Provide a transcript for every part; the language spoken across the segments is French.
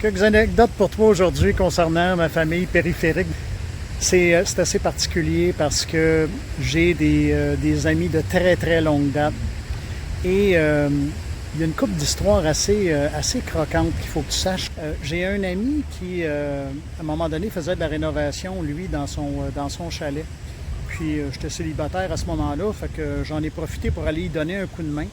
Quelques anecdotes pour toi aujourd'hui concernant ma famille périphérique. C'est assez particulier parce que j'ai des amis de très très longue date et il y a une couple d'histoires assez croquantes qu'il faut que tu saches. J'ai un ami qui, à un moment donné, faisait de la rénovation, lui, dans son chalet. Puis j'étais célibataire à ce moment-là, fait que j'en ai profité pour aller y donner un coup de main.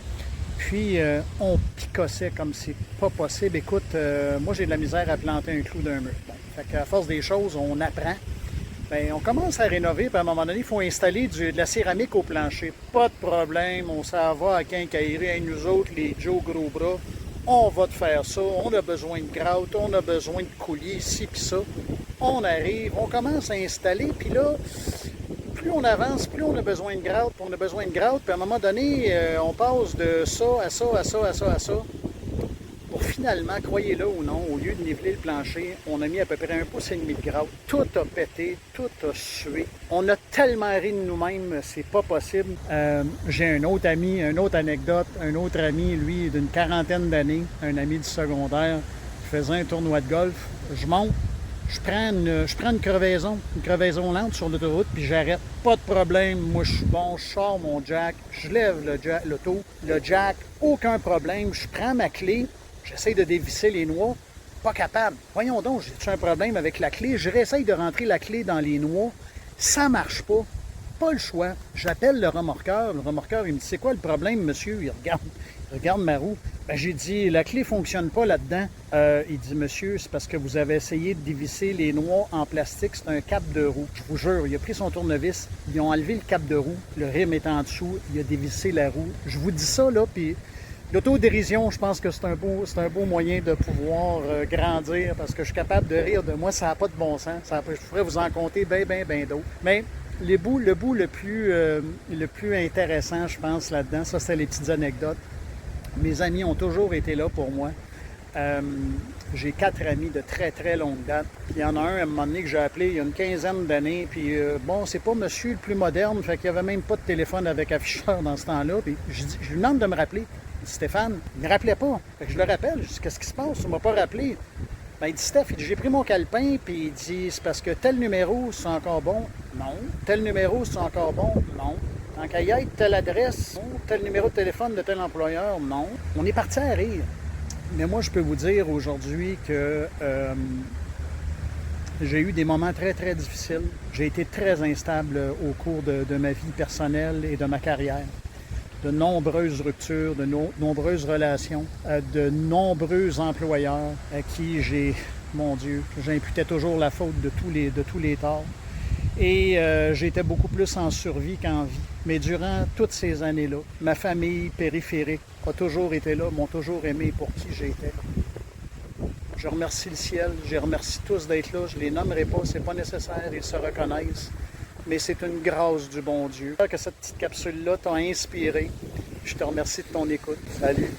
Puis on picossait comme c'est pas possible. Écoute, moi j'ai de la misère à planter un clou d'un mur. Bon, fait qu'à force des choses, on apprend. Bien, on commence à rénover, puis à un moment donné, il faut installer de la céramique au plancher. Pas de problème, on s'en va à quincaillerie, et nous autres, les Joe gros bras, on va te faire ça, on a besoin de gratte, on a besoin de couliers, ci puis ça. On arrive, on commence à installer, puis là, plus on avance, plus on a besoin de gratte, puis on a besoin de gratte, puis à un moment donné, on passe de ça à ça, à ça, à ça, à ça, pour finalement, croyez-le ou non, au lieu de niveler le plancher, on a mis à peu près 1,5 pouce de gratte. Tout a pété, tout a sué. On a tellement ri de nous-mêmes, c'est pas possible. J'ai un autre ami, une autre anecdote, un autre ami, lui, d'une quarantaine d'années, un ami du secondaire, qui faisait un tournoi de golf. Je monte. Je prends une crevaison lente sur l'autoroute, puis j'arrête. Pas de problème, moi je suis bon, je sors mon jack, je lève l'auto, le jack, aucun problème. Je prends ma clé, j'essaie de dévisser les noix, pas capable. Voyons donc, j'ai-tu un problème avec la clé? Je réessaye de rentrer la clé dans les noix, ça marche pas. Pas le choix. J'appelle le remorqueur, il me dit, c'est quoi le problème, monsieur? Il regarde ma roue. Ben, j'ai dit, la clé ne fonctionne pas là-dedans. Il dit, monsieur, c'est parce que vous avez essayé de dévisser les noix en plastique, c'est un cap de roue. Je vous jure, il a pris son tournevis, ils ont enlevé le cap de roue, le rim est en dessous, il a dévissé la roue. Je vous dis ça, là, puis l'autodérision, je pense que c'est un beau moyen de pouvoir grandir, parce que je suis capable de rire de moi, ça n'a pas de bon sens. Je pourrais vous en compter bien d'autres. Mais le bout le plus intéressant, je pense, là-dedans, ça, c'est les petites anecdotes. Mes amis ont toujours été là pour moi. J'ai 4 amis de très, très longue date. Puis il y en a un, à un moment donné, que j'ai appelé il y a une quinzaine d'années. Puis bon, c'est pas monsieur le plus moderne, fait qu'il n'y avait même pas de téléphone avec afficheur dans ce temps-là. Puis je lui demande de me rappeler. Il dit, Stéphane, il ne me rappelait pas. Fait que je le rappelle. Je dis, qu'est-ce qui se passe? Tu ne m'as pas rappelé. Ben, il dit, Steph, j'ai pris mon calepin, puis il dit, c'est parce que tel numéro, c'est encore bon. Non. Tel numéro, c'est encore bon. Non. Tant qu'à y être, telle adresse, non. Tel numéro de téléphone de tel employeur, non. On est parti à rire. Mais moi, je peux vous dire aujourd'hui que j'ai eu des moments très, très difficiles. J'ai été très instable au cours de ma vie personnelle et de ma carrière. De nombreuses ruptures, de nombreuses relations, de nombreux employeurs à qui mon Dieu, j'imputais toujours la faute de tous les torts. Et j'étais beaucoup plus en survie qu'en vie. Mais durant toutes ces années-là, ma famille périphérique a toujours été là, m'ont toujours aimé pour qui j'étais. Je remercie le ciel, je remercie tous d'être là. Je ne les nommerai pas, c'est pas nécessaire, ils se reconnaissent. Mais c'est une grâce du bon Dieu. Que cette petite capsule-là t'a inspiré. Je te remercie de ton écoute. Salut!